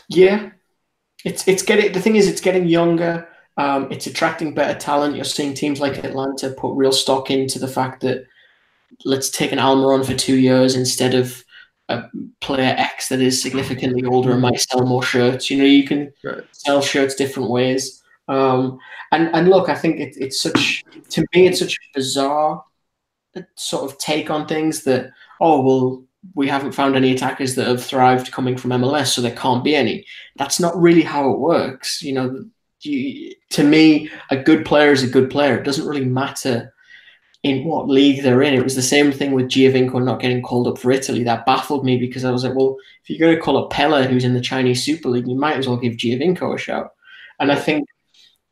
Yeah, it's getting. The thing is, it's getting younger. It's attracting better talent. You're seeing teams like Atlanta put real stock into the fact that let's take an Almiron for 2 years instead of a player X that is significantly older and might sell more shirts. You can sell shirts different ways. And look, I think it's such a bizarre sort of take on things that, we haven't found any attackers that have thrived coming from MLS, so there can't be any. That's not really how it works. To me, a good player is a good player. It doesn't really matter in what league they're in. It was the same thing with Giovinco not getting called up for Italy. That baffled me, because I was like, well, if you're going to call up Pella, who's in the Chinese Super League, you might as well give Giovinco a shout. And I think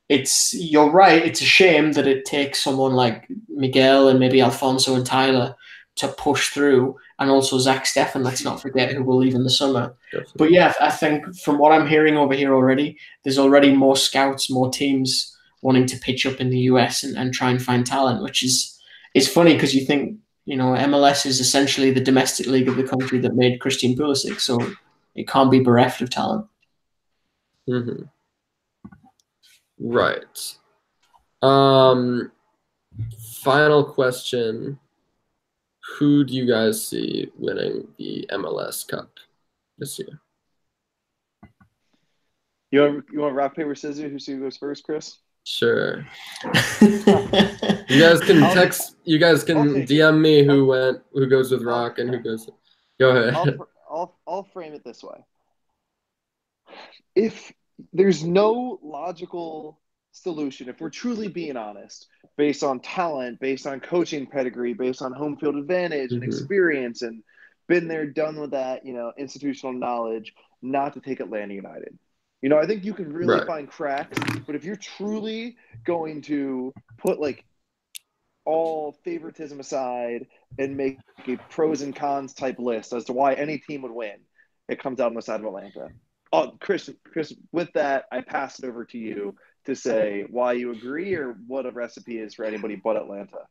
you're right. It's a shame that it takes someone like Miguel and maybe Alfonso and Tyler to push through, and also Zach Steffen, let's not forget, who will leave in the summer. Definitely. But yeah, I think from what I'm hearing over here already, there's already more scouts, more teams wanting to pitch up in the US and try and find talent, which is it's funny because you think, MLS is essentially the domestic league of the country that made Christian Pulisic, so it can't be bereft of talent. Mm-hmm. Right. Final question. Who do you guys see winning the MLS Cup this year? You want rock, paper, scissors? Who goes first, Chris? Sure. You guys can DM me who goes with rock and who goes. Go ahead. I'll frame it this way. If there's no logical solution, if we're truly being honest, based on talent, based on coaching pedigree, based on home field advantage and experience and been there, done with that, institutional knowledge, not to take Atlanta United. I think you can really find cracks, but if you're truly going to put like all favoritism aside and make a pros and cons type list as to why any team would win, it comes out on the side of Atlanta. Oh, Chris, with that, I pass it over to you to say why you agree or what a recipe is for anybody but Atlanta.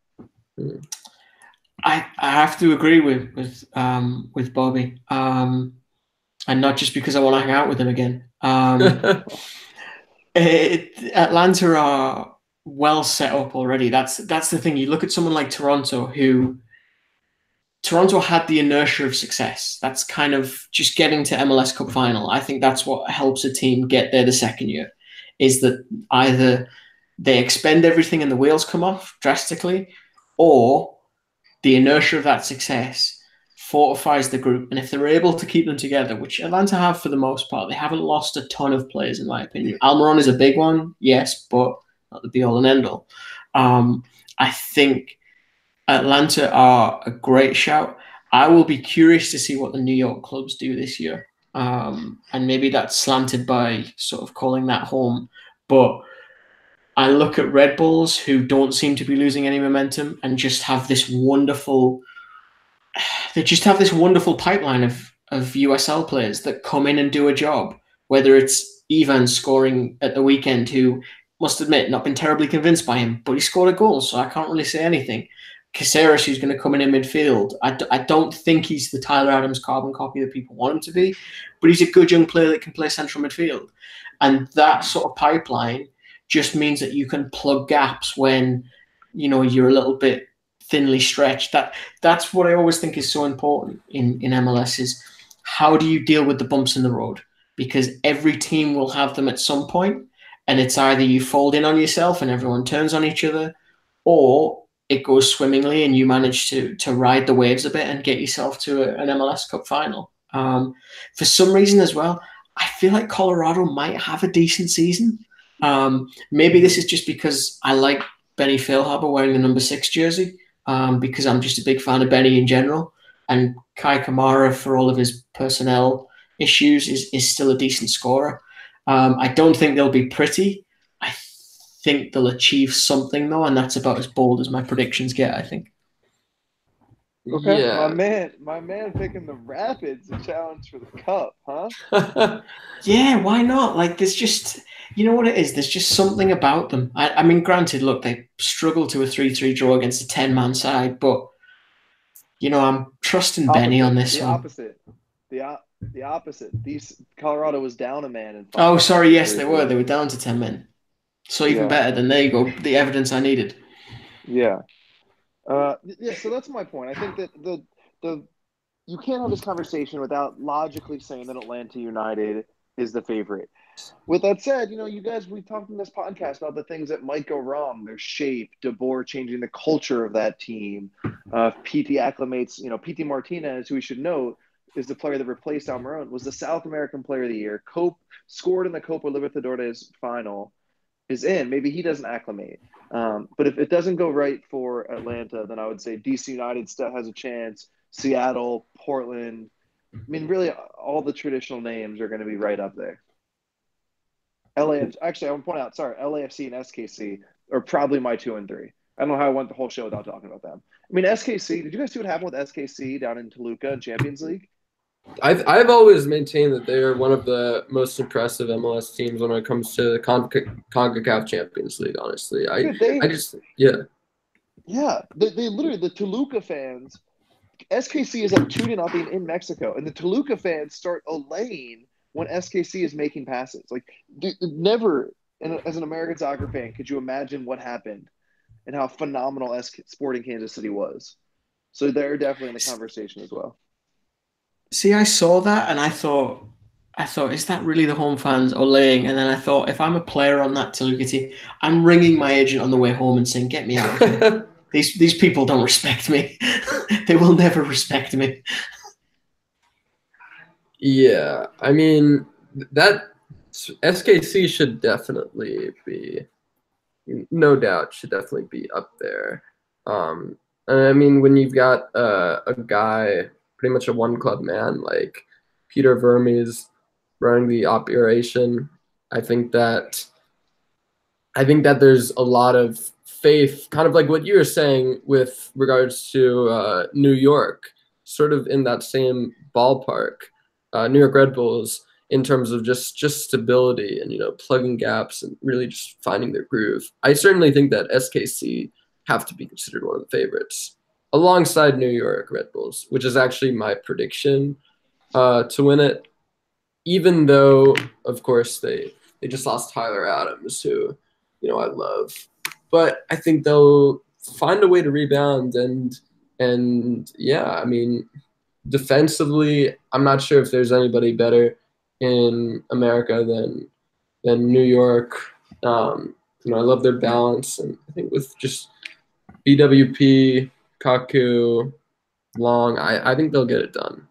I have to agree with Bobby, and not just because I want to hang out with him again. Atlanta are well set up already. That's the thing. You look at someone like Toronto had the inertia of success. That's kind of just getting to MLS Cup final. I think that's what helps a team get there the second year, is that either they expend everything and the wheels come off drastically, or the inertia of that success fortifies the group. And if they're able to keep them together, which Atlanta have for the most part, they haven't lost a ton of players, in my opinion. Almiron is a big one, yes, but not the be-all and end-all. I think Atlanta are a great shout. I will be curious to see what the New York clubs do this year. And maybe that's slanted by sort of calling that home. But I look at Red Bulls, who don't seem to be losing any momentum and just have this wonderful pipeline of USL players that come in and do a job, whether it's Ivan scoring at the weekend, who, must admit, not been terribly convinced by him, but he scored a goal, so I can't really say anything. Caceres, who's going to come in midfield. I don't think he's the Tyler Adams carbon copy that people want him to be, but he's a good young player that can play central midfield. And that sort of pipeline just means that you can plug gaps when, you're a little bit thinly stretched. That's what I always think is so important in MLS, is how do you deal with the bumps in the road? Because every team will have them at some point, and it's either you fold in on yourself and everyone turns on each other, or it goes swimmingly and you manage to ride the waves a bit and get yourself to an MLS Cup final. For some reason as well, I feel like Colorado might have a decent season. Maybe this is just because I like Benny Feilhaber wearing the number 6 jersey, because I'm just a big fan of Benny in general. And Kai Kamara, for all of his personnel issues, is still a decent scorer. I don't think they'll be pretty. I think they'll achieve something, though, and that's about as bold as my predictions get, I think. Okay, yeah. my man picking the Rapids a challenge for the Cup, huh? Yeah, why not? Like, there's just, you know what it is? There's just something about them. I mean, granted, look, they struggled to a 3-3 draw against a 10-man side, but, I'm trusting Benny on this one. The opposite. Colorado was down a man. Oh, sorry, yes, they were. They were down to 10 men. So even better. Then there you go. The evidence I needed. Yeah. So that's my point. I think that the you can't have this conversation without logically saying that Atlanta United is the favorite. With that said, you guys, we've talked in this podcast about the things that might go wrong. Their shape, DeBoer changing the culture of that team. PT acclimates, PT Martinez, who we should note is the player that replaced Almiron, was the South American Player of the Year. Scored in the Copa Libertadores final. Is in. Maybe he doesn't acclimate. But if it doesn't go right for Atlanta, then I would say DC United still has a chance. Seattle, Portland. I mean, really, all the traditional names are going to be right up there. Actually, I want to point out, LAFC and SKC are probably my 2 and 3. I don't know how I went the whole show without talking about them. I mean, SKC, did you guys see what happened with SKC down in Toluca in Champions League? I've always maintained that they are one of the most impressive MLS teams when it comes to the CONCACAF Champions League. Honestly, Yeah, they literally, the Toluca fans, SKC is up 2-0 in Mexico, and the Toluca fans start allaying when SKC is making passes. Like, never, as an American soccer fan, could you imagine what happened and how phenomenal Sporting Kansas City was. So they're definitely in the conversation as well. See, I saw that and I thought, is that really the home fans olaying? And then I thought, if I'm a player on that Toluca team, I'm ringing my agent on the way home and saying, get me out of here. These people don't respect me. They will never respect me. Yeah, I mean, that SKC should definitely be, no doubt, should definitely be up there. And I mean, when you've got a guy, pretty much a one-club man like Peter Vermes running the operation, I think that there's a lot of faith, kind of like what you were saying with regards to New York, sort of in that same ballpark. New York Red Bulls, in terms of just stability and, plugging gaps and really just finding their groove. I certainly think that SKC have to be considered one of the favorites alongside New York Red Bulls, which is actually my prediction to win it, even though, of course, they just lost Tyler Adams, who, I love. But I think they'll find a way to rebound and yeah, I mean, defensively, I'm not sure if there's anybody better in America than New York. I love their balance, and I think with just BWP, Kaku, Long, I think they'll get it done.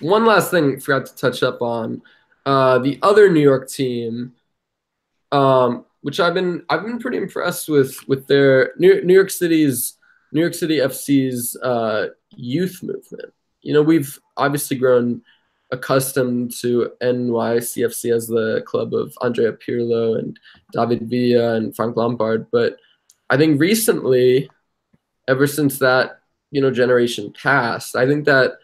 One last thing I forgot to touch up on, the other New York team, which I've been pretty impressed with their New York City FC's youth movement. We've obviously grown accustomed to NYCFC as the club of Andrea Pirlo and David Villa and Frank Lampard, but I think recently, ever since that generation passed, I think that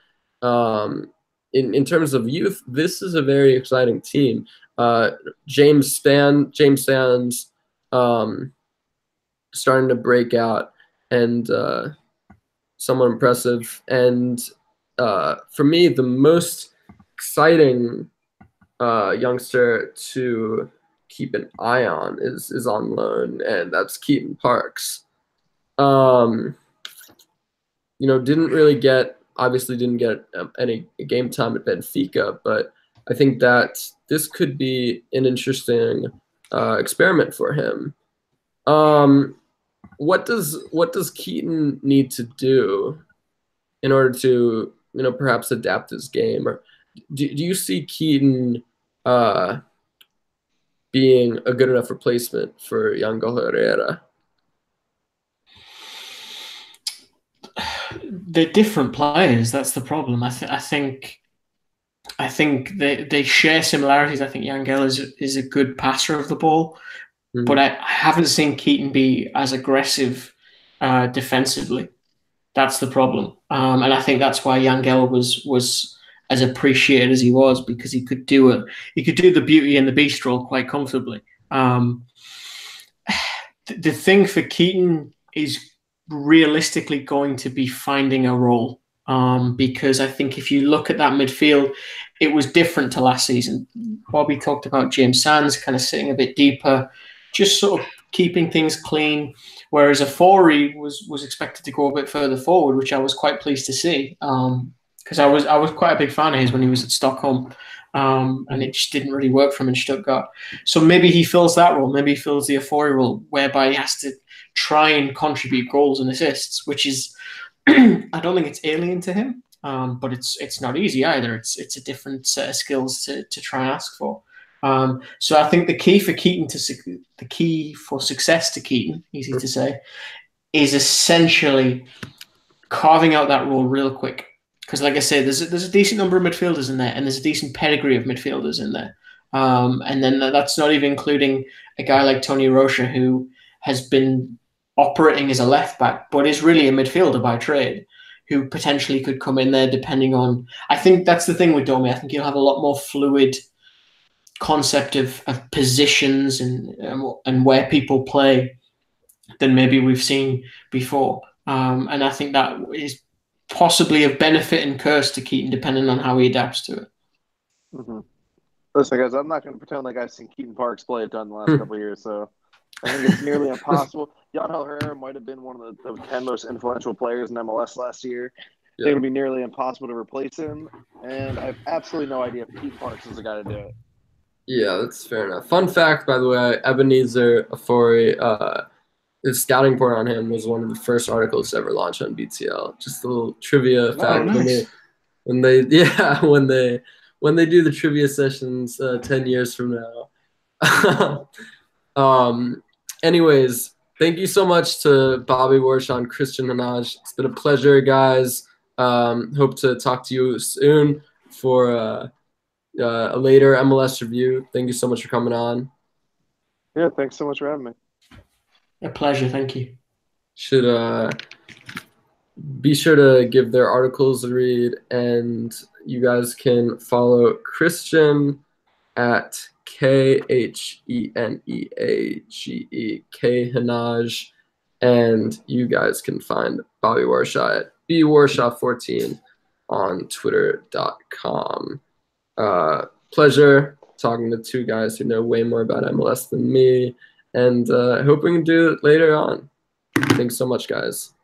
in terms of youth, this is a very exciting team. James Sands starting to break out and somewhat impressive. And for me, the most exciting youngster to keep an eye on is on loan, and that's Keaton Parks. Didn't get any game time at Benfica, but I think that this could be an interesting experiment for him. What does Keaton need to do in order to perhaps adapt his game, or do you see Keaton being a good enough replacement for Yangel Herrera? They're different players. That's the problem. I think they share similarities. I think Yangel is a good passer of the ball, but I haven't seen Keaton be as aggressive defensively. That's the problem, and I think that's why Yangel was as appreciated as he was, because he could do the Beauty and the Beast role quite comfortably. The thing for Keaton is realistically going to be finding a role, because I think if you look at that midfield, it was different to last season. Bobby talked about James Sands kind of sitting a bit deeper, just sort of keeping things clean, whereas Afori was expected to go a bit further forward, which I was quite pleased to see, because I was quite a big fan of his when he was at Stockholm, and it just didn't really work for him in Stuttgart. So maybe he fills that role, maybe he fills the Afori role, whereby he has to try and contribute goals and assists, which is I don't think it's alien to him, but it's not easy either. It's a different set of skills to try and ask for. So I think the key for success to Keaton, easy to say, is essentially carving out that role real quick. Because, like I say, there's a decent number of midfielders in there, and there's a decent pedigree of midfielders in there. And then that's not even including a guy like Tony Rocha, who has been operating as a left back, but is really a midfielder by trade, who potentially could come in there depending on. I think that's the thing with Domi. I think he'll have a lot more fluid concept of positions and where people play than maybe we've seen before. And I think that is possibly a benefit and curse to Keaton, depending on how he adapts to it. Mm-hmm. Listen, guys, I'm not going to pretend like I've seen Keaton Parks play a ton the last couple of years, so I think it's nearly impossible. Yangel Herrera might have been one of the 10 most influential players in MLS last year. I think it would be nearly impossible to replace him, and I have absolutely no idea if Keaton Parks is the guy to do it. Yeah, that's fair enough. Fun fact, by the way, Ebenezer Afori, his scouting report on him was one of the first articles to ever launch on BTL. Just a little trivia fact. Nice. when they do the trivia sessions 10 years from now. Anyways, thank you so much to Bobby Warshaw and Kristan Heneage. It's been a pleasure, guys. Hope to talk to you soon for a later MLS review. Thank you so much for coming on. Yeah, thanks so much for having me. A pleasure. Thank you. Should be sure to give their articles a read, and you guys can follow Kristan at KHENEAGE Heneage, and you guys can find Bobby Warshaw at bwarshaw14 on twitter.com. Pleasure talking to two guys who know way more about MLS than me, and I hope we can do it later on. Thanks so much, guys.